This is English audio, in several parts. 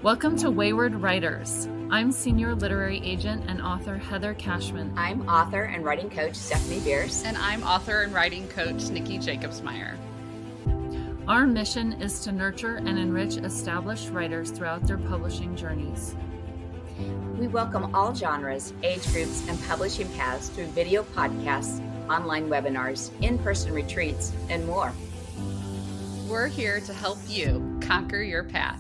Welcome to Wayward Writers. I'm senior literary agent and author Heather Cashman. I'm author and writing coach Stephanie Bearce. And I'm author and writing coach Nicki Jacobsmeyer. Our mission is to nurture and enrich established writers throughout their publishing journeys. We welcome all genres, age groups, and publishing paths through video podcasts, online webinars, in-person retreats, and more. We're here to help you conquer your path.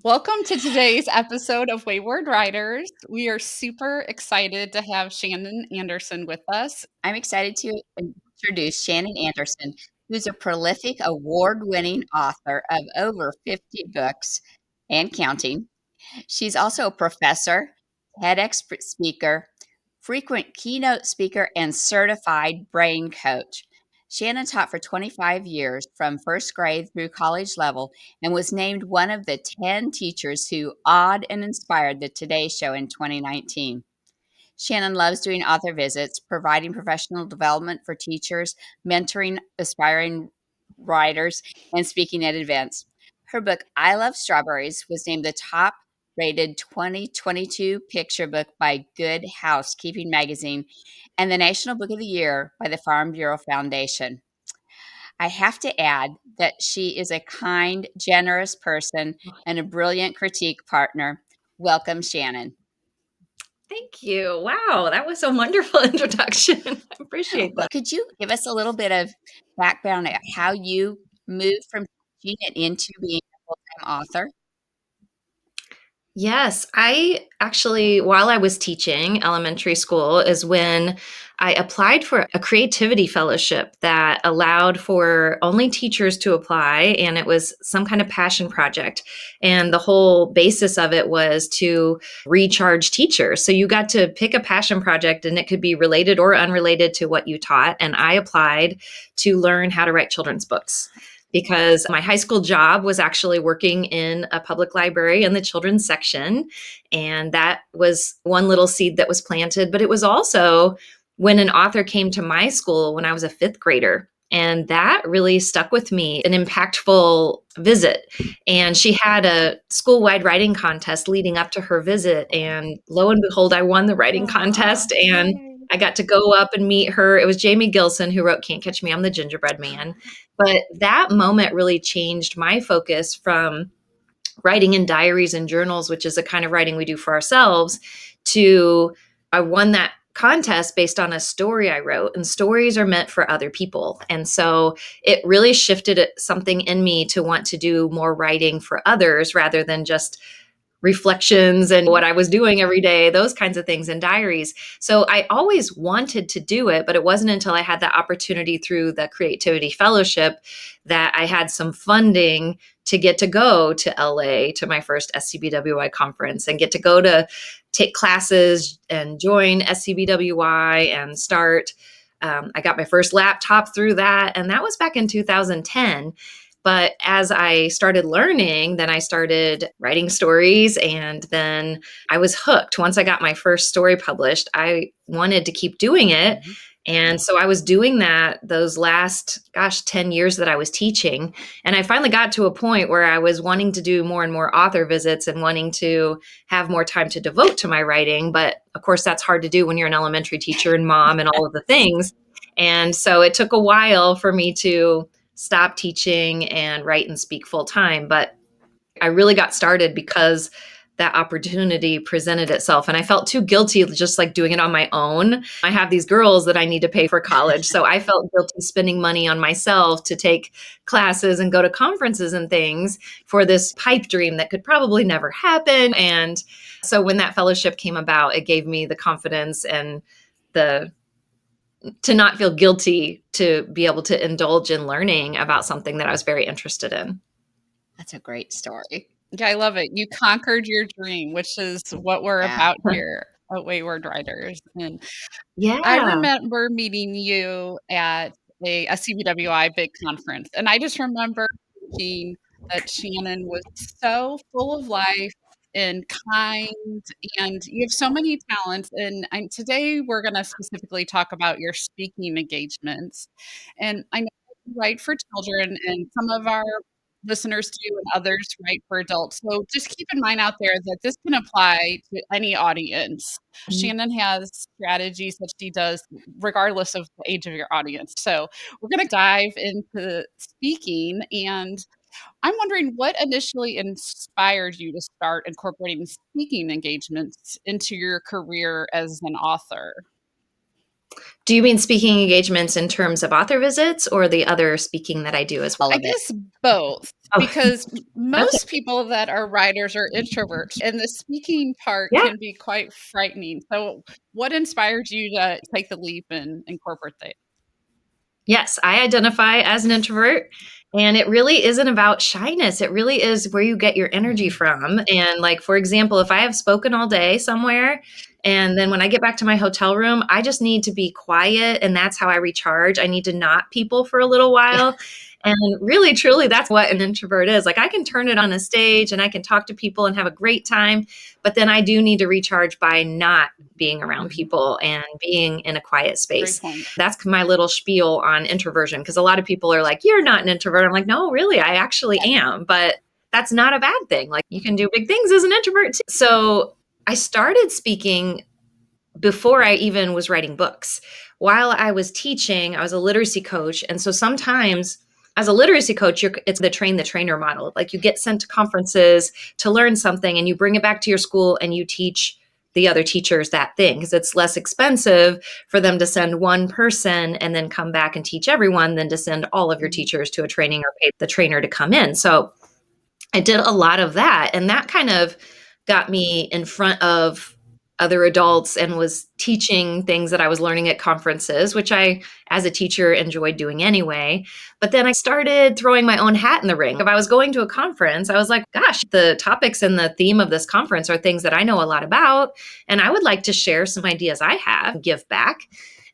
Welcome to today's episode of Wayward Writers. We are super excited to have Shannon Anderson with us. I'm excited to introduce Shannon Anderson, who's a prolific award-winning author of over 50 books and counting. She's also a professor, TEDx speaker, frequent keynote speaker, and certified brain coach. Shannon taught for 25 years from first grade through college level and was named one of the 10 teachers who awed and inspired the Today Show in 2019. Shannon loves doing author visits, providing professional development for teachers, mentoring aspiring writers, and speaking at events. Her book, I Love Strawberries, was named the top rated 2022 picture book by Good Housekeeping magazine and the National Book of the Year by the Farm Bureau Foundation. I have to add that she is a kind, generous person and a brilliant critique partner. Welcome, Shannon. Thank you. Wow, that was a wonderful introduction. I appreciate that. Could you give us a little bit of background on how you moved from teaching it into being a full-time author? Yes, I actually, while I was teaching elementary school, is when I applied for a creativity fellowship that allowed for only teachers to apply, and it was some kind of passion project. And the whole basis of it was to recharge teachers. So you got to pick a passion project, and it could be related or unrelated to what you taught. And I applied to learn how to write children's books, because my high school job was actually working in a public library in the children's section. And that was one little seed that was planted. But it was also when an author came to my school when I was a fifth grader. And that really stuck with me, an impactful visit. And she had a school-wide writing contest leading up to her visit. And lo and behold, I won the writing contest. And I got to go up and meet her. It was Jamie Gilson who wrote Can't Catch Me, I'm the Gingerbread Man. But that moment really changed my focus from writing in diaries and journals, which is the kind of writing we do for ourselves, to I won that contest based on a story I wrote, and stories are meant for other people. And so it really shifted something in me to want to do more writing for others rather than just reflections and what I was doing every day, those kinds of things in diaries. So I always wanted to do it, but it wasn't until I had the opportunity through the Creativity Fellowship that I had some funding to get to go to LA to my first SCBWI conference and get to go to take classes and join SCBWI and start. I got my first laptop through that, and that was back in 2010. But as I started learning, then I started writing stories, and then I was hooked. Once I got my first story published, I wanted to keep doing it. Mm-hmm. And so I was doing that those last, 10 years that I was teaching. And I finally got to a point where I was wanting to do more and more author visits and wanting to have more time to devote to my writing. But of course, that's hard to do when you're an elementary teacher and mom and all of the things. And so it took a while for me to stop teaching and write and speak full time. But I really got started because that opportunity presented itself. And I felt too guilty just like doing it on my own. I have these girls that I need to pay for college. So I felt guilty spending money on myself to take classes and go to conferences and things for this pipe dream that could probably never happen. And so when that fellowship came about, it gave me the confidence and to not feel guilty to be able to indulge in learning about something that I was very interested in. That's a great story. Yeah, I love it. You conquered your dream, which is what we're about here at Wayward Writers. And I remember meeting you at a CBWI big conference. And I just remember thinking that Shannon was so full of life and kind, and you have so many talents. And today we're going to specifically talk about your speaking engagements. And I know you write for children, and some of our listeners do and others write for adults. So just keep in mind out there that this can apply to any audience. Shannon has strategies that she does regardless of the age of your audience. So we're going to dive into speaking, and I'm wondering what initially inspired you to start incorporating speaking engagements into your career as an author? Do you mean speaking engagements in terms of author visits or the other speaking that I do as well? All I of it. guess both, Oh, because okay. most people that are writers are introverts, and the speaking part Yeah. can be quite frightening. So, what inspired you to take the leap and incorporate that? Yes, I identify as an introvert, and it really isn't about shyness. It really is where you get your energy from. And like, for example, if I have spoken all day somewhere, and then when I get back to my hotel room, I just need to be quiet, and that's how I recharge. I need to not people for a little Yeah. while. And really, truly, that's what an introvert is. Like, I can turn it on a stage and I can talk to people and have a great time, but then I do need to recharge by not being around people and being in a quiet Great space. point. That's my little spiel on introversion, because a lot of people are like, you're not an introvert. I'm like, no, really, I actually am. But that's not a bad thing. Like, you can do big things as an introvert too. So I started speaking before I even was writing books. While I was teaching, I was a literacy coach. And so sometimes as a literacy coach, it's the train the trainer model. Like, you get sent to conferences to learn something and you bring it back to your school and you teach the other teachers that thing, because it's less expensive for them to send one person and then come back and teach everyone than to send all of your teachers to a training or pay the trainer to come in. So I did a lot of that, and that kind of got me in front of other adults and was teaching things that I was learning at conferences, which I, as a teacher, enjoyed doing anyway. But then I started throwing my own hat in the ring. If I was going to a conference, I was like, gosh, the topics and the theme of this conference are things that I know a lot about, and I would like to share some ideas I have, give back.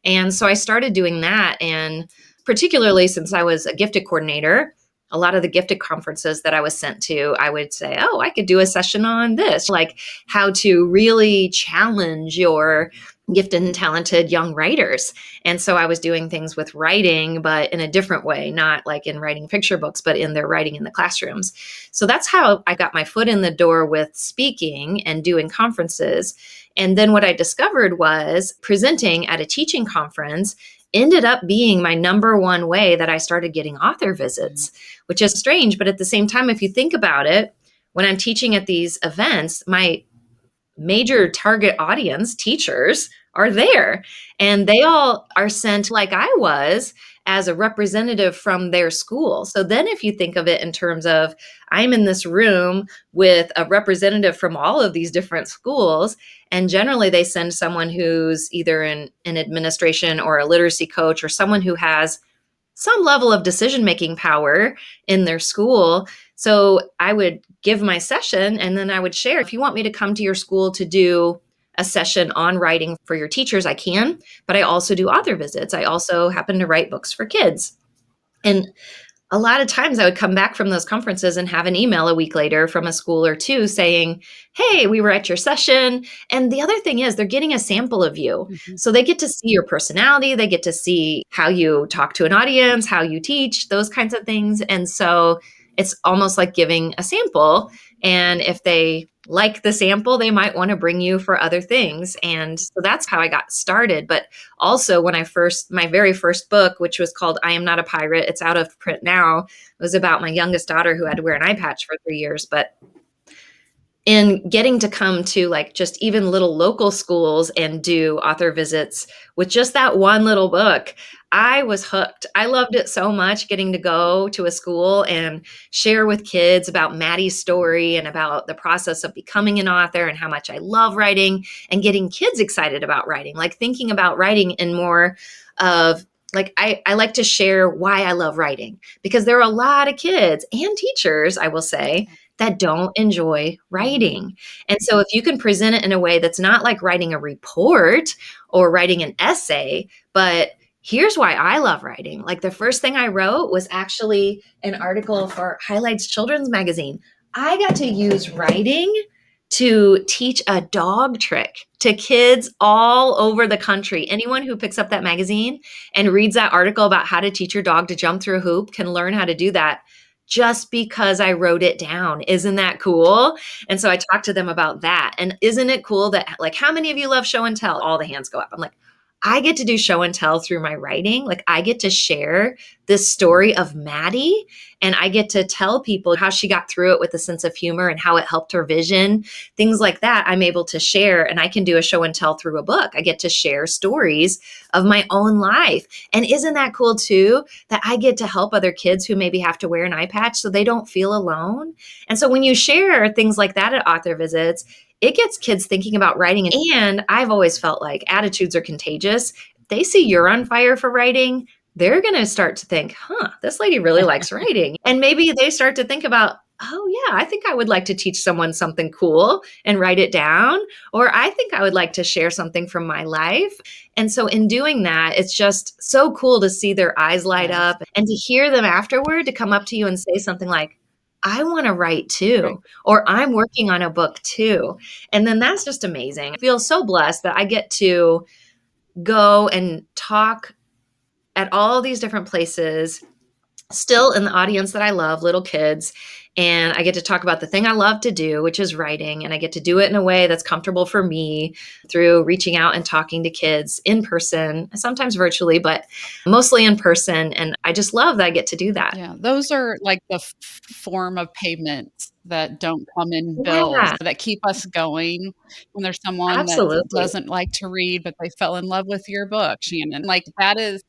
And so I started doing that. And particularly since I was a gifted coordinator, a lot of the gifted conferences that I was sent to, I would say, oh, I could do a session on this, like how to really challenge your gifted and talented young writers. And so I was doing things with writing, but in a different way, not like in writing picture books, but in their writing in the classrooms. So that's how I got my foot in the door with speaking and doing conferences. And then what I discovered was presenting at a teaching conference ended up being my number one way that I started getting author visits, which is strange. But at the same time, if you think about it, when I'm teaching at these events, my major target audience, teachers, are there, and they all are sent like I was as a representative from their school. So then if you think of it in terms of I'm in this room with a representative from all of these different schools, and generally they send someone who's either in administration or a literacy coach or someone who has some level of decision-making power in their school. So I would give my session and then I would share, if you want me to come to your school to do a session on writing for your teachers, I can, but I also do author visits. I also happen to write books for kids. And a lot of times I would come back from those conferences and have an email a week later from a school or two saying, hey, we were at your session. And the other thing is they're getting a sample of you. So they get to see your personality. They get to see how you talk to an audience, how you teach, those kinds of things. And so it's almost like giving a sample. And if they like the sample, they might want to bring you for other things. And so that's how I got started. But also when my very first book, which was called I Am Not a Pirate, it's out of print now. It was about my youngest daughter who had to wear an eye patch for 3 years. But in getting to come to like just even little local schools and do author visits with just that one little book, I was hooked. I loved it so much, getting to go to a school and share with kids about Maddie's story and about the process of becoming an author and how much I love writing, and getting kids excited about writing, like thinking about writing in more of like, I like to share why I love writing, because there are a lot of kids and teachers, I will say, that don't enjoy writing. And so if you can present it in a way that's not like writing a report or writing an essay, but here's why I love writing. Like the first thing I wrote was actually an article for Highlights Children's Magazine. I got to use writing to teach a dog trick to kids all over the country. Anyone who picks up that magazine and reads that article about how to teach your dog to jump through a hoop can learn how to do that just because I wrote it down. Isn't that cool? And so I talked to them about that. And isn't it cool that, like, how many of you love show and tell? All the hands go up. I'm like, I get to do show and tell through my writing. Like, I get to share this story of Maddie, and I get to tell people how she got through it with a sense of humor and how it helped her vision. Things like that I'm able to share, and I can do a show and tell through a book. I get to share stories of my own life. And isn't that cool too, that I get to help other kids who maybe have to wear an eye patch so they don't feel alone? And so when you share things like that at author visits, it gets kids thinking about writing. And I've always felt like attitudes are contagious. If they see you're on fire for writing, they're going to start to think, this lady really likes writing. And maybe they start to think about, oh yeah, I think I would like to teach someone something cool and write it down. Or I think I would like to share something from my life. And so in doing that, it's just so cool to see their eyes light up and to hear them afterward to come up to you and say something like, I want to write too, or I'm working on a book too. And then that's just amazing. I feel so blessed that I get to go and talk at all these different places, still in the audience that I love, little kids. And I get to talk about the thing I love to do, which is writing. And I get to do it in a way that's comfortable for me through reaching out and talking to kids in person, sometimes virtually, but mostly in person. And I just love that I get to do that. Yeah, those are like the form of payments that don't come in bills, that keep us going when there's someone that doesn't like to read, but they fell in love with your book, Shannon. Like that is,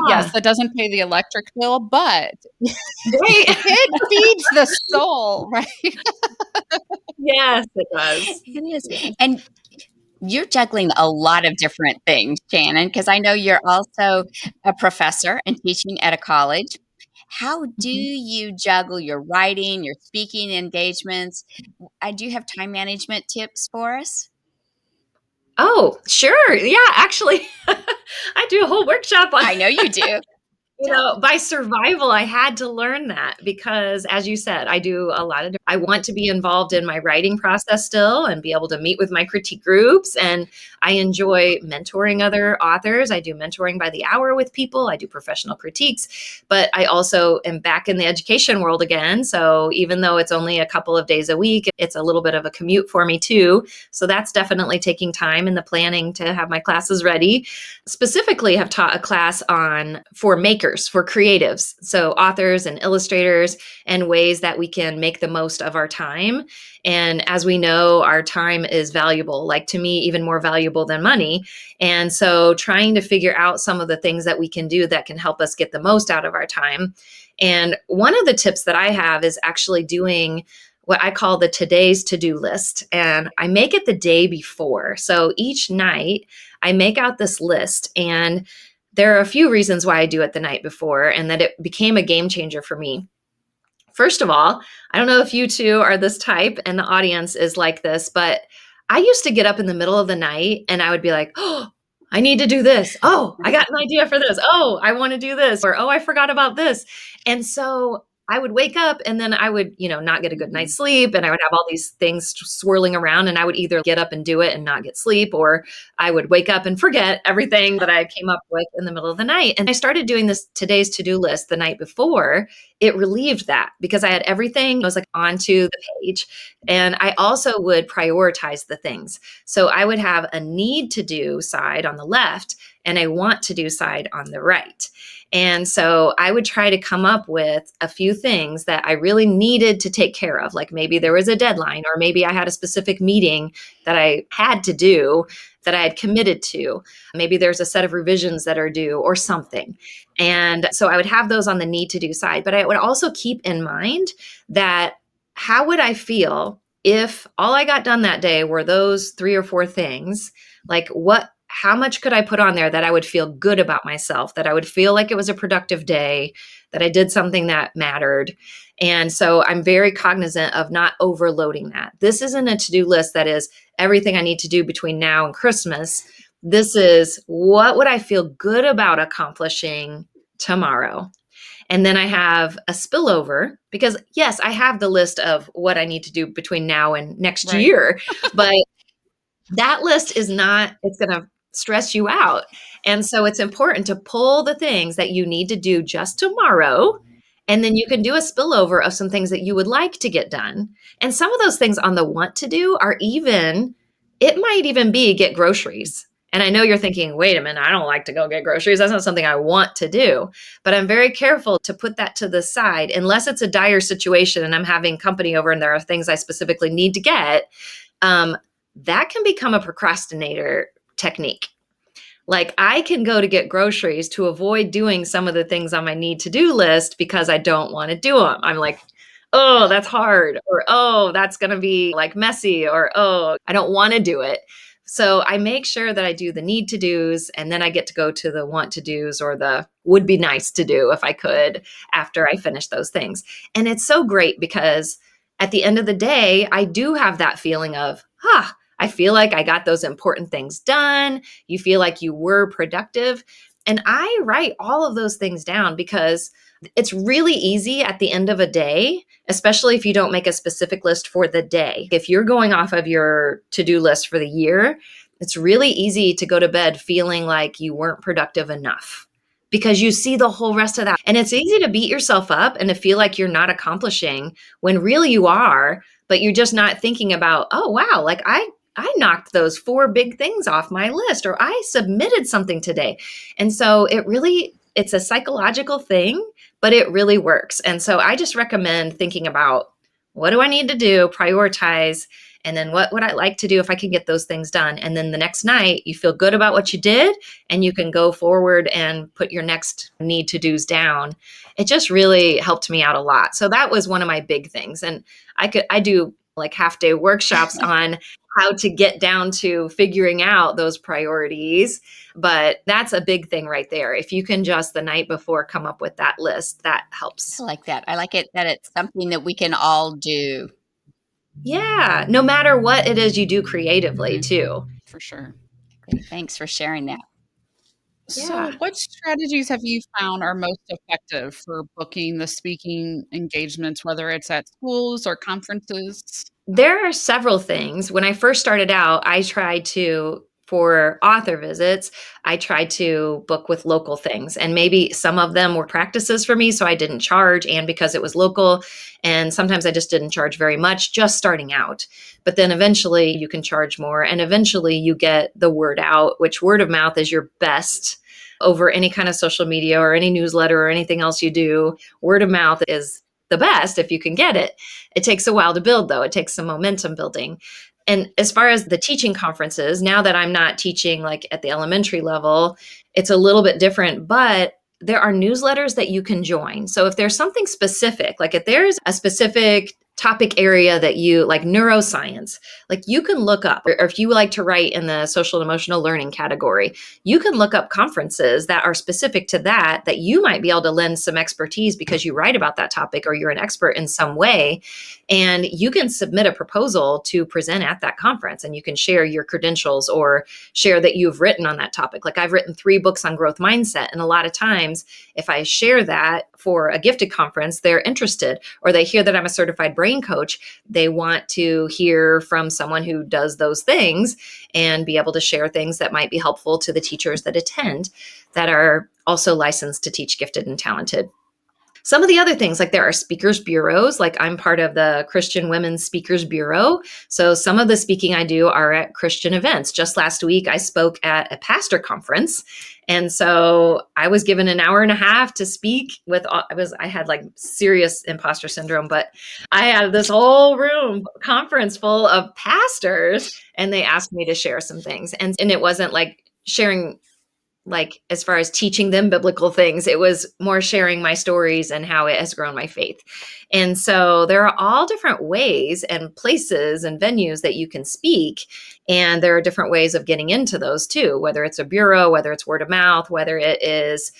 yes, that doesn't pay the electric bill, but it feeds the soul, right? Yes, it does. It is. And you're juggling a lot of different things, Shannon, because I know you're also a professor and teaching at a college. How do you juggle your writing, your speaking engagements? Do you have time management tips for us? Oh, sure. Yeah, actually, I do a whole workshop on I know you do. You know, by survival, I had to learn that because, as you said, I do a lot of, I want to be involved in my writing process still and be able to meet with my critique groups. And I enjoy mentoring other authors. I do mentoring by the hour with people. I do professional critiques, but I also am back in the education world again. So even though it's only a couple of days a week, it's a little bit of a commute for me too. So that's definitely taking time in the planning to have my classes ready. Specifically, have taught a class on for makers, for creatives, so authors and illustrators, and ways that we can make the most of our time. And as we know, our time is valuable, like to me, even more valuable than money. And so trying to figure out some of the things that we can do that can help us get the most out of our time. And one of the tips that I have is actually doing what I call the today's to-do list. And I make it the day before. So each night I make out this list, and there are a few reasons why I do it the night before and that it became a game changer for me. First of all, I don't know if you two are this type and the audience is like this, but I used to get up in the middle of the night and I would be like, oh, I need to do this. Oh, I got an idea for this. Oh, I want to do this. Or, oh, I forgot about this. And so I would wake up and then I would, not get a good night's sleep, and I would have all these things swirling around, and I would either get up and do it and not get sleep, or I would wake up and forget everything that I came up with in the middle of the night. And I started doing this today's to-do list the night before. It relieved that because I had everything. I was like onto the page, and I also would prioritize the things. So I would have a need to do side on the left and a want to do side on the right. And so I would try to come up with a few things that I really needed to take care of. Like maybe there was a deadline, or maybe I had a specific meeting that I had to do that I had committed to. Maybe there's a set of revisions that are due or something. And so I would have those on the need to do side, but I would also keep in mind that how would I feel if all I got done that day were those 3 or 4 things? Like how much could I put on there that I would feel good about myself, that I would feel like it was a productive day, that I did something that mattered? And so I'm very cognizant of not overloading that. This isn't a to-do list that is everything I need to do between now and Christmas. This is what would I feel good about accomplishing tomorrow? And then I have a spillover because, yes, I have the list of what I need to do between now and next year, but that list is not, it's going to stress you out. And so it's important to pull the things that you need to do just tomorrow And then you can do a spillover of some things that you would like to get done. And some of those things on the want to do are even, it might even be get groceries. And I know you're thinking, wait a minute, I don't like to go get groceries. That's not something I want to do. But I'm very careful to put that to the side unless it's a dire situation and I'm having company over and there are things I specifically need to get. That can become a procrastinator technique. Like I can go to get groceries to avoid doing some of the things on my need to do list because I don't want to do them. I'm like, oh, that's hard, or oh, that's going to be like messy, or oh, I don't want to do it. So I make sure that I do the need to do's and then I get to go to the want to do's or the would be nice to do if I could after I finish those things. And it's so great because at the end of the day, I do have that feeling of, I feel like I got those important things done. You feel like you were productive. And I write all of those things down because it's really easy at the end of a day, especially if you don't make a specific list for the day. If you're going off of your to-do list for the year, it's really easy to go to bed feeling like you weren't productive enough because you see the whole rest of that. And it's easy to beat yourself up and to feel like you're not accomplishing when really you are, but you're just not thinking about, oh, wow, like I knocked those 4 big things off my list, or I submitted something today. And so it's a psychological thing, but it really works. And so I just recommend thinking about what do I need to do, prioritize, and then what would I like to do if I can get those things done? And then the next night you feel good about what you did and you can go forward and put your next need to do's down. It just really helped me out a lot. So that was one of my big things. And I do like half-day workshops on how to get down to figuring out those priorities. But that's a big thing right there. If you can just the night before come up with that list, that helps. I like that. I like it that it's something that we can all do. Yeah, no matter what it is you do creatively too. For sure. Great. Thanks for sharing that. So, what strategies have you found are most effective for booking the speaking engagements, whether it's at schools or conferences? There are several things. When I first started out, for author visits, I tried to book with local things. And maybe some of them were practices for me, so I didn't charge. And because it was local, and sometimes I just didn't charge very much just starting out. But then eventually you can charge more. And eventually you get the word out, which word of mouth is your best over any kind of social media or any newsletter or anything else you do. Word of mouth is the best if you can get it. It takes a while to build, though. It takes some momentum building. And as far as the teaching conferences, now that I'm not teaching like at the elementary level, it's a little bit different, but there are newsletters that you can join. So if there's something specific, like if there's a specific topic area that you like neuroscience, like you can look up, or if you like to write in the social and emotional learning category, you can look up conferences that are specific to that you might be able to lend some expertise because you write about that topic or you're an expert in some way. And you can submit a proposal to present at that conference and you can share your credentials or share that you've written on that topic. Like I've written 3 books on growth mindset. And a lot of times if I share that for a gifted conference, they're interested, or they hear that I'm a certified brain coach. They want to hear from someone who does those things and be able to share things that might be helpful to the teachers that attend that are also licensed to teach gifted and talented. Some of the other things, like there are speakers bureaus, like I'm part of the Christian Women's Speakers Bureau. So some of the speaking I do are at Christian events. Just last week, I spoke at a pastor conference. And so I was given an hour and a half to speak I had like serious imposter syndrome, but I had this whole conference full of pastors and they asked me to share some things. And it wasn't like sharing like as far as teaching them biblical things, it was more sharing my stories and how it has grown my faith. And so there are all different ways and places and venues that you can speak. And there are different ways of getting into those too, whether it's a bureau, whether it's word of mouth, whether it is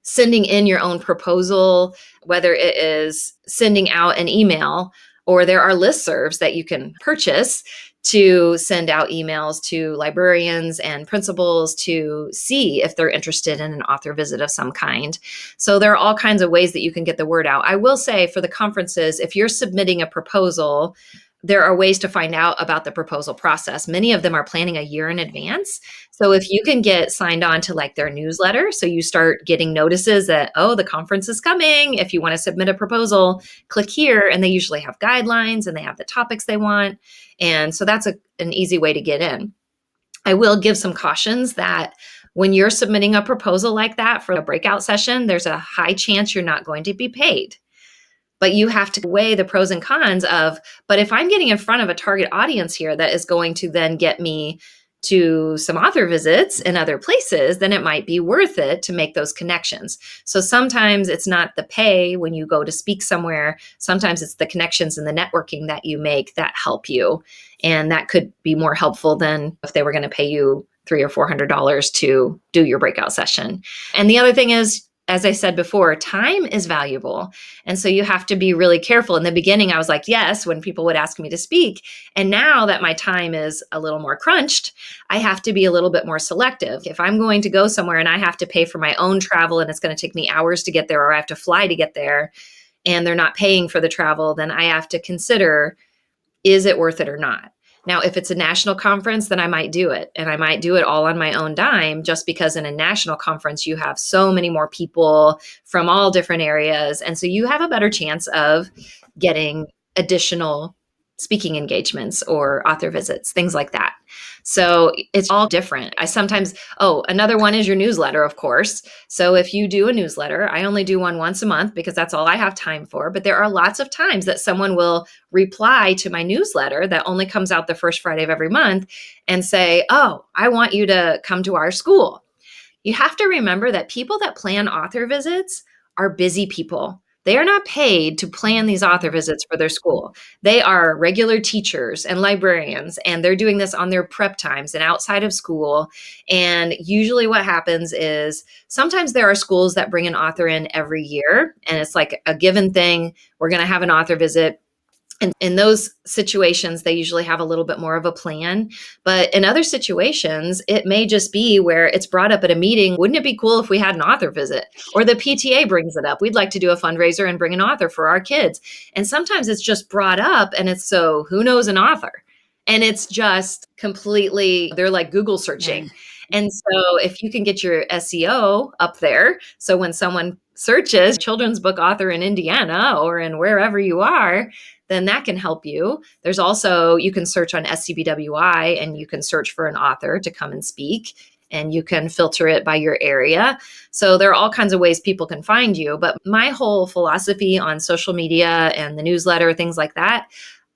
sending in your own proposal, whether it is sending out an email, or there are listservs that you can purchase to send out emails to librarians and principals to see if they're interested in an author visit of some kind. So there are all kinds of ways that you can get the word out. I will say for the conferences, if you're submitting a proposal, there are ways to find out about the proposal process. Many of them are planning a year in advance. So if you can get signed on to like their newsletter, so you start getting notices that, oh, the conference is coming. If you want to submit a proposal, click here. And they usually have guidelines and they have the topics they want. And so that's an easy way to get in. I will give some cautions that when you're submitting a proposal like that for a breakout session, there's a high chance you're not going to be paid. But you have to weigh the pros and cons of, but if I'm getting in front of a target audience here that is going to then get me to some author visits in other places, then it might be worth it to make those connections. So sometimes it's not the pay when you go to speak somewhere. Sometimes it's the connections and the networking that you make that help you. And that could be more helpful than if they were going to pay you $300 or $400 to do your breakout session. And the other thing is, as I said before, time is valuable. And so you have to be really careful. In the beginning, I was like, yes, when people would ask me to speak. And now that my time is a little more crunched, I have to be a little bit more selective. If I'm going to go somewhere and I have to pay for my own travel and it's going to take me hours to get there, or I have to fly to get there, and they're not paying for the travel, then I have to consider, is it worth it or not? Now, if it's a national conference, then I might do it. And I might do it all on my own dime, just because in a national conference, you have so many more people from all different areas. And so you have a better chance of getting additional speaking engagements or author visits, things like that. So it's all different. Another one is your newsletter, of course. So if you do a newsletter, I only do one once a month because that's all I have time for. But there are lots of times that someone will reply to my newsletter that only comes out the first Friday of every month and say, oh, I want you to come to our school. You have to remember that people that plan author visits are busy people. They are not paid to plan these author visits for their school. They are regular teachers and librarians, and they're doing this on their prep times and outside of school. And usually what happens is sometimes there are schools that bring an author in every year, and it's like a given thing. We're going to have an author visit. And in those situations, they usually have a little bit more of a plan. But in other situations, it may just be where it's brought up at a meeting. Wouldn't it be cool if we had an author visit? Or the PTA brings it up. We'd like to do a fundraiser and bring an author for our kids. And sometimes it's just brought up and it's so, who knows an author? And it's just completely, they're like Google searching. And so if you can get your SEO up there, so when someone searches children's book author in Indiana or in wherever you are, then that can help you. There's also, you can search on SCBWI and you can search for an author to come and speak, and you can filter it by your area. So there are all kinds of ways people can find you. But my whole philosophy on social media and the newsletter, things like that,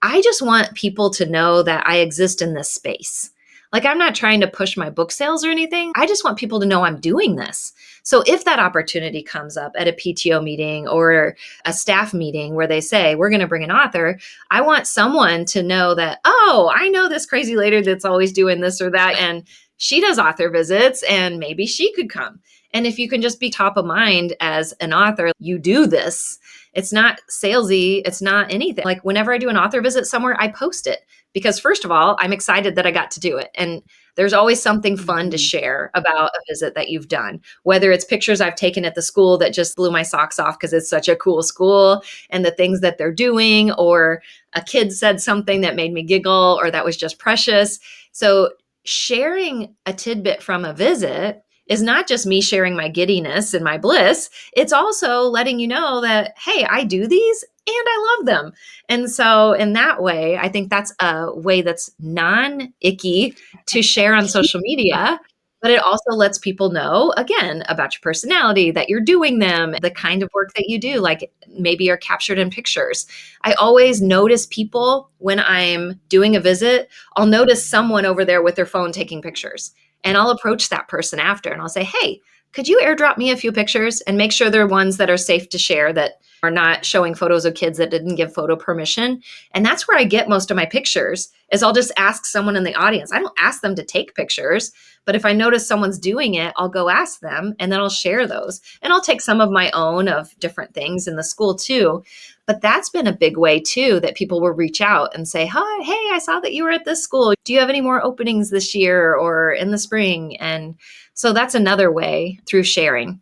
I just want people to know that I exist in this space. Like, I'm not trying to push my book sales or anything. I just want people to know I'm doing this. So if that opportunity comes up at a PTO meeting or a staff meeting where they say, we're going to bring an author, I want someone to know that, oh, I know this crazy lady that's always doing this or that, and she does author visits, and maybe she could come. And if you can just be top of mind as an author, you do this. It's not salesy. It's not anything. Like, whenever I do an author visit somewhere, I post it because, first of all, I'm excited that I got to do it. And there's always something fun to share about a visit that you've done, whether it's pictures I've taken at the school that just blew my socks off because it's such a cool school and the things that they're doing, or a kid said something that made me giggle or that was just precious. So sharing a tidbit from a visit is not just me sharing my giddiness and my bliss. It's also letting you know that, hey, I do these and I love them. And so in that way, I think that's a way that's non-icky to share on social media, but it also lets people know, again, about your personality, that you're doing them, the kind of work that you do, like maybe are captured in pictures. I always notice people when I'm doing a visit. I'll notice someone over there with their phone taking pictures. And I'll approach that person after and I'll say, hey, could you airdrop me a few pictures and make sure they're ones that are safe to share, that are not showing photos of kids that didn't give photo permission? And that's where I get most of my pictures, is I'll just ask someone in the audience. I don't ask them to take pictures, but if I notice someone's doing it, I'll go ask them and then I'll share those. And I'll take some of my own of different things in the school too. But that's been a big way too, that people will reach out and say, hi, hey, I saw that you were at this school. Do you have any more openings this year or in the spring? And so that's another way, through sharing.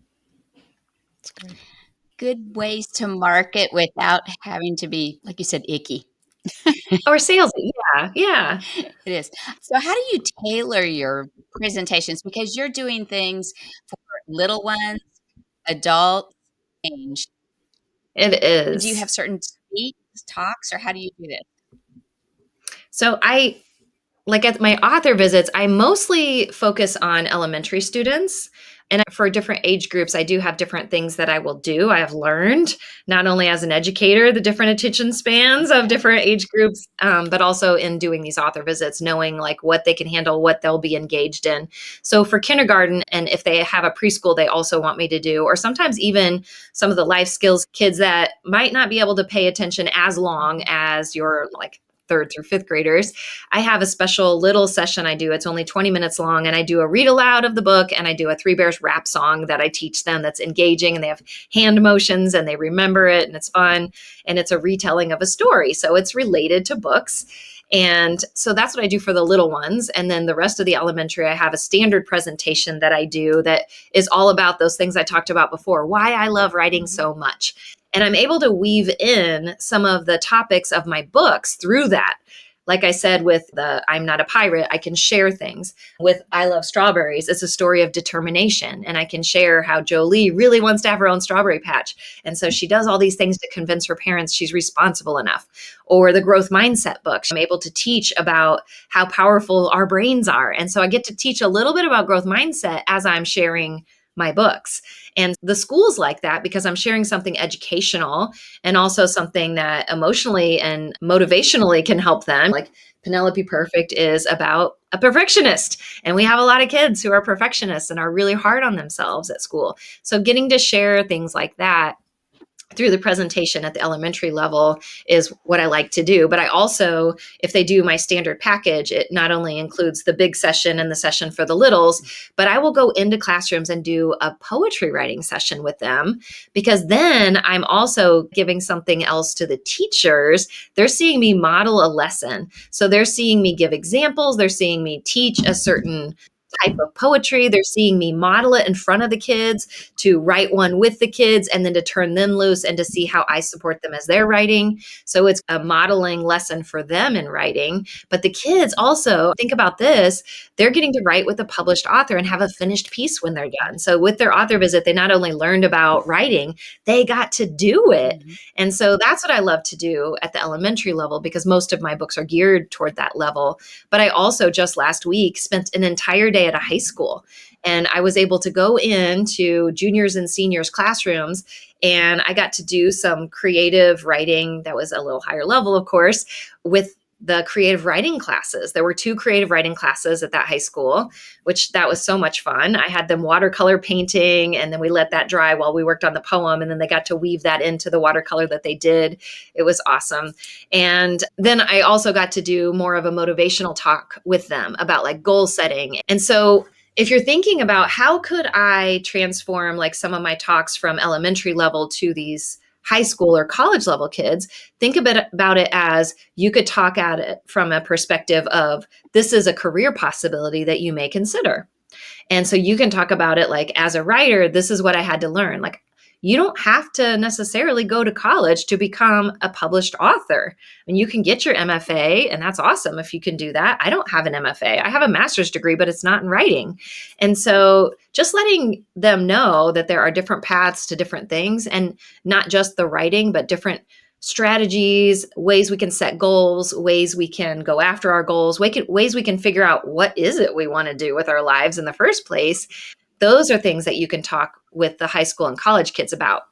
Good ways to market without having to be, like you said, icky. Or salesy. Yeah. Yeah. It is. So how do you tailor your presentations? Because you're doing things for little ones, adults, and It do you is. have certain speaks, talks, or how do you do this? So like at my author visits, I mostly focus on elementary students. And for different age groups, I do have different things that I will do. I have learned not only as an educator, the different attention spans of different age groups, but also in doing these author visits, knowing like what they can handle, what they'll be engaged in. So for kindergarten, and if they have a preschool, they also want me to do, or sometimes even some of the life skills kids that might not be able to pay attention as long as your like third through fifth graders. I have a special little session I do. It's only 20 minutes long, and I do a read aloud of the book, and I do a Three Bears rap song that I teach them that's engaging, and they have hand motions and they remember it, and it's fun, and it's a retelling of a story. So it's related to books. And so that's what I do for the little ones. And then the rest of the elementary, I have a standard presentation that I do that is all about those things I talked about before, why I love writing so much. And I'm able to weave in some of the topics of my books through that. Like I said, with the I'm Not a Pirate, I can share things. With I Love Strawberries, it's a story of determination. And I can share how Jolie really wants to have her own strawberry patch. And so she does all these things to convince her parents she's responsible enough. Or the growth mindset book, I'm able to teach about how powerful our brains are. And so I get to teach a little bit about growth mindset as I'm sharing my books. And the school's like that because I'm sharing something educational and also something that emotionally and motivationally can help them. Like Penelope Perfect is about a perfectionist. And we have a lot of kids who are perfectionists and are really hard on themselves at school. So getting to share things like that through the presentation at the elementary level is what I like to do. But I also, if they do my standard package, it not only includes the big session and the session for the littles, but I will go into classrooms and do a poetry writing session with them, because then I'm also giving something else to the teachers. They're seeing me model a lesson. So they're seeing me give examples. They're seeing me teach a certain type of poetry. They're seeing me model it in front of the kids, to write one with the kids, and then to turn them loose and to see how I support them as they're writing. So it's a modeling lesson for them in writing. But the kids also, think about this, they're getting to write with a published author and have a finished piece when they're done. So with their author visit, they not only learned about writing, they got to do it. Mm-hmm. And so that's what I love to do at the elementary level, because most of my books are geared toward that level. But I also just last week spent an entire day at a high school, and I was able to go into juniors and seniors classrooms, and I got to do some creative writing that was a little higher level, of course, with the creative writing classes. There were 2 creative writing classes at that high school, which that was so much fun. I had them watercolor painting, and then we let that dry while we worked on the poem. And then they got to weave that into the watercolor that they did. It was awesome. And then I also got to do more of a motivational talk with them about like goal setting. And so if you're thinking about how could I transform like some of my talks from elementary level to these high school or college level kids, think a bit about it as you could talk at it from a perspective of this is a career possibility that you may consider. And so you can talk about it like, as a writer, this is what I had to learn. Like, you don't have to necessarily go to college to become a published author. And you can get your MFA, and that's awesome if you can do that. I don't have an MFA. I have a master's degree, but it's not in writing. And so just letting them know that there are different paths to different things, and not just the writing, but different strategies, ways we can set goals, ways we can go after our goals, ways we can figure out what is it we want to do with our lives in the first place. Those are things that you can talk with the high school and college kids about.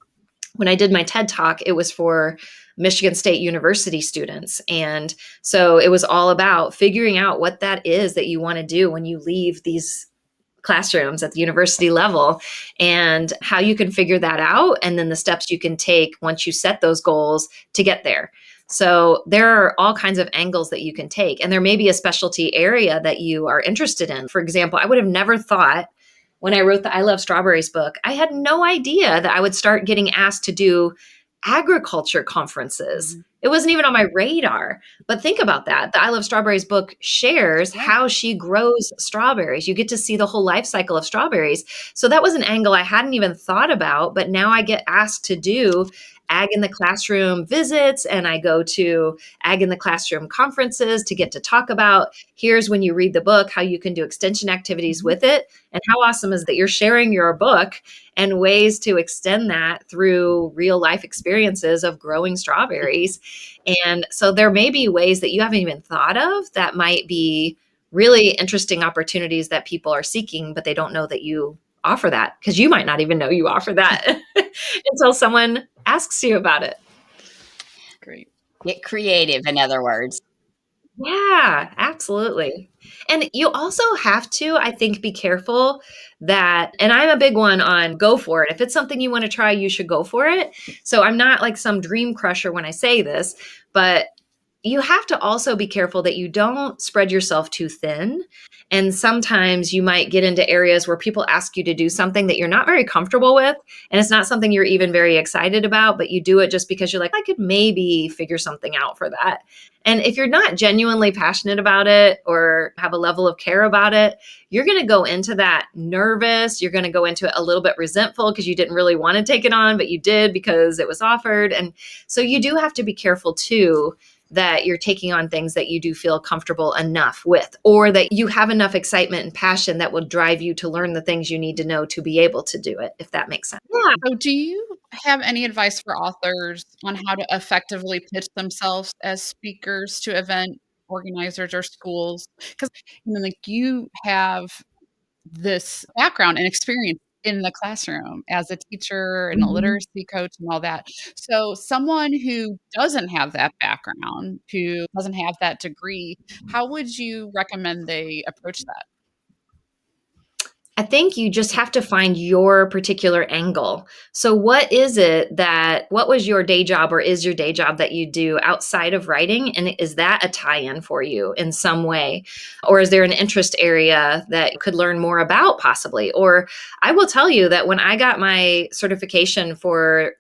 When I did my TED Talk, it was for Michigan State University students. And so it was all about figuring out what that is that you want to do when you leave these classrooms at the university level, and how you can figure that out, and then the steps you can take once you set those goals to get there. So there are all kinds of angles that you can take, and there may be a specialty area that you are interested in. For example, I would have never thought, when I wrote the I Love Strawberries book, I had no idea that I would start getting asked to do agriculture conferences. Mm-hmm. It wasn't even on my radar. But think about that. The I Love Strawberries book shares how she grows strawberries. You get to see the whole life cycle of strawberries. So that was an angle I hadn't even thought about, but now I get asked to do Ag in the Classroom visits, and I go to Ag in the Classroom conferences to get to talk about, here's when you read the book, how you can do extension activities with it. And how awesome is that you're sharing your book and ways to extend that through real life experiences of growing strawberries. And so there may be ways that you haven't even thought of that might be really interesting opportunities that people are seeking, but they don't know that you offer that, because you might not even know you offer that until someone asks you about it. Great. Get creative, in other words. Yeah, absolutely. And you also have to, I think, be careful that, and I'm a big one on go for it. If it's something you want to try, you should go for it. So I'm not like some dream crusher when I say this, but you have to also be careful that you don't spread yourself too thin. And sometimes you might get into areas where people ask you to do something that you're not very comfortable with. And it's not something you're even very excited about, but you do it just because you're like, I could maybe figure something out for that. And if you're not genuinely passionate about it or have a level of care about it, you're going to go into that nervous. You're going to go into it a little bit resentful because you didn't really want to take it on, but you did because it was offered. And so you do have to be careful too, that you're taking on things that you do feel comfortable enough with, or that you have enough excitement and passion that will drive you to learn the things you need to know to be able to do it, if that makes sense. Yeah. So do you have any advice for authors on how to effectively pitch themselves as speakers to event organizers or schools? Because like you have this background and experience in the classroom as a teacher and a literacy coach and all that. So someone who doesn't have that background, who doesn't have that degree, how would you recommend they approach that? I think you just have to find your particular angle. So what was your day job or is your day job that you do outside of writing? And is that a tie-in for you in some way? Or is there an interest area that you could learn more about possibly? Or I will tell you that when I got my certification for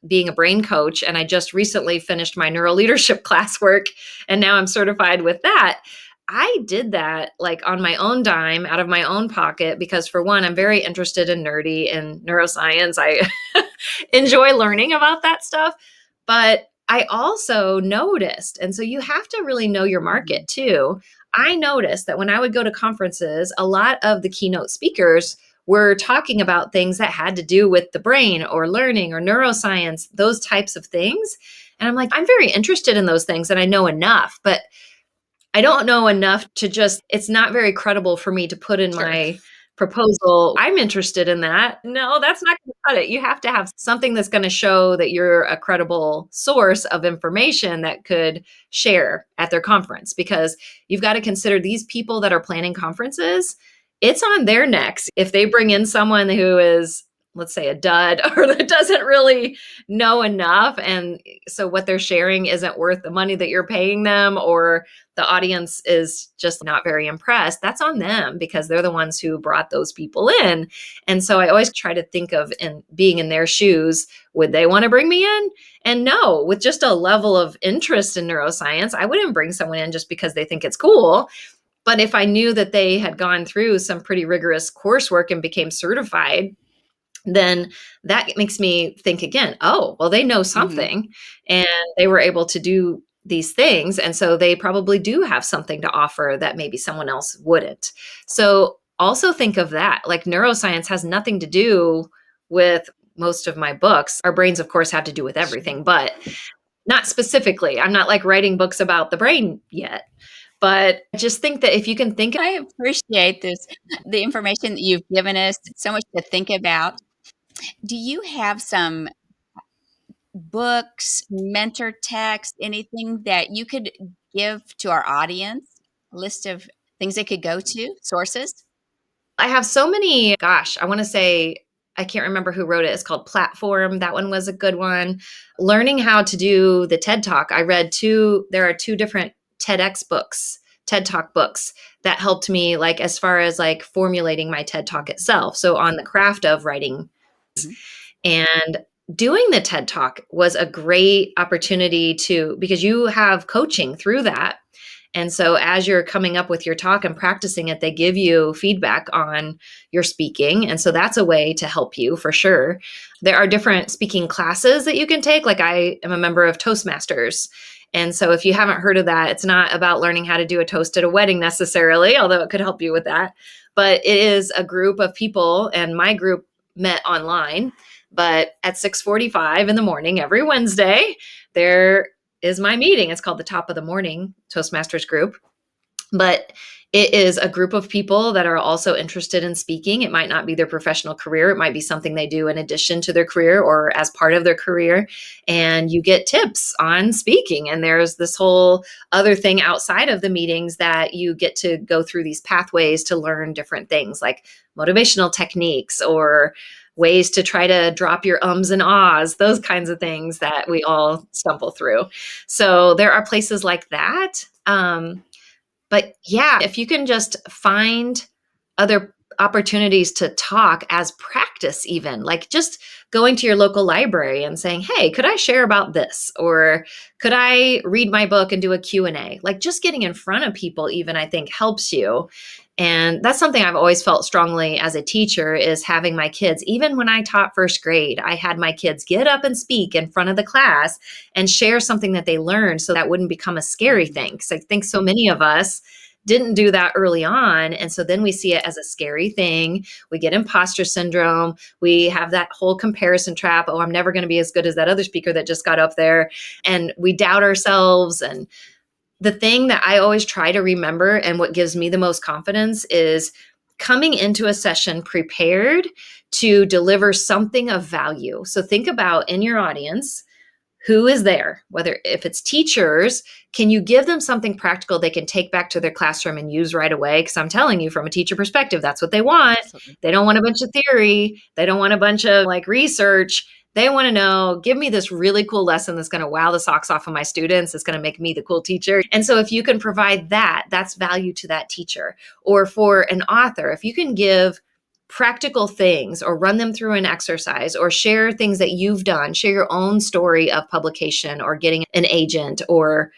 being a brain coach, and I just recently finished my neuroleadership classwork, and now I'm certified with that. I did that like on my own dime, out of my own pocket, because for one, I'm very interested in nerdy and neuroscience. I enjoy learning about that stuff, but I also noticed, and so you have to really know your market too. I noticed that when I would go to conferences, a lot of the keynote speakers were talking about things that had to do with the brain or learning or neuroscience, those types of things. And I'm like, I'm very interested in those things and I know enough, but I don't know enough to it's not very credible for me to put in my proposal. I'm interested in that. No, that's not going to cut it. You have to have something that's going to show that you're a credible source of information that could share at their conference, because you've got to consider these people that are planning conferences. It's on their necks. If they bring in someone who is, let's say, a dud or that doesn't really know enough, and so what they're sharing isn't worth the money that you're paying them, or the audience is just not very impressed, that's on them because they're the ones who brought those people in. And so I always try to think of, in being in their shoes, would they want to bring me in? And no, with just a level of interest in neuroscience, I wouldn't bring someone in just because they think it's cool. But if I knew that they had gone through some pretty rigorous coursework and became certified, then that makes me think again, oh, well, they know something and they were able to do these things. And so they probably do have something to offer that maybe someone else wouldn't. So also think of that. Like, neuroscience has nothing to do with most of my books. Our brains, of course, have to do with everything, but not specifically. I'm not like writing books about the brain yet. But I just think that if you can think. I appreciate the information that you've given us, so much to think about. Do you have some books, mentor text, anything that you could give to our audience? A list of things they could go to, sources? I have so many, gosh, I want to say, I can't remember who wrote it. It's called Platform. That one was a good one. Learning how to do the TED Talk. There are two different TEDx books, TED Talk books that helped me, like, as far as like formulating my TED Talk itself. So on the craft of writing. And doing the TED Talk was a great opportunity because you have coaching through that. And so as you're coming up with your talk and practicing it, they give you feedback on your speaking. And so that's a way to help you for sure. There are different speaking classes that you can take. Like I am a member of Toastmasters. And so if you haven't heard of that, it's not about learning how to do a toast at a wedding necessarily, although it could help you with that. But it is a group of people, and my group met online. But at 6:45 in the morning every Wednesday, there is my meeting. It's called the Top of the Morning Toastmasters group. But it is a group of people that are also interested in speaking. It might not be their professional career. It might be something they do in addition to their career or as part of their career. And you get tips on speaking. And there's this whole other thing outside of the meetings that you get to go through these pathways to learn different things like motivational techniques or ways to try to drop your ums and ahs, those kinds of things that we all stumble through. So there are places like that. But yeah, if you can just find other opportunities to talk as practice, even like just going to your local library and saying, hey, could I share about this? Or could I read my book and do a Q&A? Like just getting in front of people even, I think helps you. And that's something I've always felt strongly as a teacher is having my kids, even when I taught first grade, I had my kids get up and speak in front of the class and share something that they learned so that wouldn't become a scary thing. Because I think so many of us didn't do that early on. And so then we see it as a scary thing. We get imposter syndrome. We have that whole comparison trap. Oh, I'm never going to be as good as that other speaker that just got up there. And we doubt ourselves. And the thing that I always try to remember and what gives me the most confidence is coming into a session prepared to deliver something of value. So think about in your audience, who is there? Whether if it's teachers, can you give them something practical they can take back to their classroom and use right away? Because I'm telling you from a teacher perspective, that's what they want. Absolutely. They don't want a bunch of theory. They don't want a bunch of like research. They want to know, give me this really cool lesson that's going to wow the socks off of my students. It's going to make me the cool teacher. And so if you can provide that, that's value to that teacher. Or for an author, if you can give practical things or run them through an exercise or share things that you've done, share your own story of publication or getting an agent or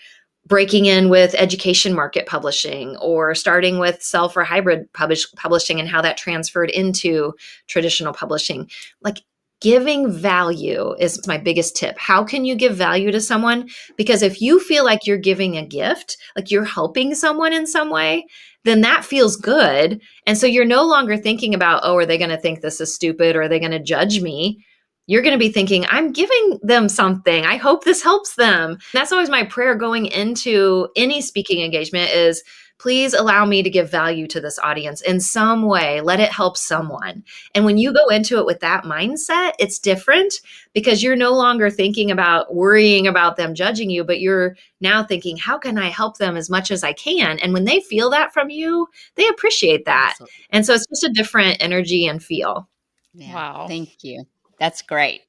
breaking in with education market publishing or starting with self or hybrid publishing and how that transferred into traditional publishing. Like giving value is my biggest tip. How can you give value to someone? Because if you feel like you're giving a gift, like you're helping someone in some way, then that feels good. And so you're no longer thinking about, oh, are they going to think this is stupid or are they going to judge me? You're going to be thinking, I'm giving them something. I hope this helps them. That's always my prayer going into any speaking engagement is, please allow me to give value to this audience in some way. Let it help someone. And when you go into it with that mindset, it's different because you're no longer thinking about worrying about them judging you, but you're now thinking, how can I help them as much as I can? And when they feel that from you, they appreciate that. Absolutely. And so it's just a different energy and feel. Yeah. Wow. Thank you. That's great.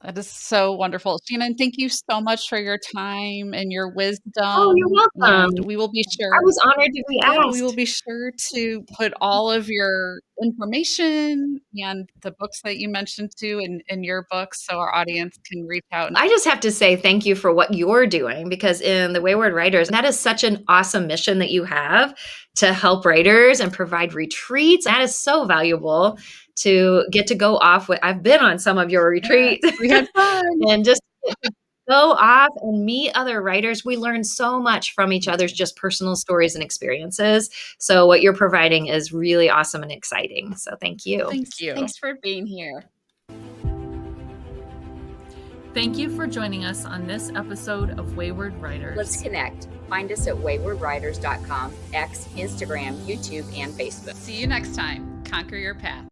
That is so wonderful. Shannon, thank you so much for your time and your wisdom. Oh, you're welcome. And we will be sure. I was honored to be asked. We will be sure to put all of your information and the books that you mentioned too in your books so our audience can reach out. I just have to say thank you for what you're doing because in the Wayward Writers, that is such an awesome mission that you have to help writers and provide retreats. That is so valuable to get to go off with. I've been on some of your retreats. Yeah, we had fun. And just to go off and meet other writers. We learn so much from each other's just personal stories and experiences. So what you're providing is really awesome and exciting. So thank you. Thank you. Thanks for being here. Thank you for joining us on this episode of Wayward Writers. Let's connect. Find us at waywardwriters.com, X, Instagram, YouTube, and Facebook. See you next time. Conquer your path.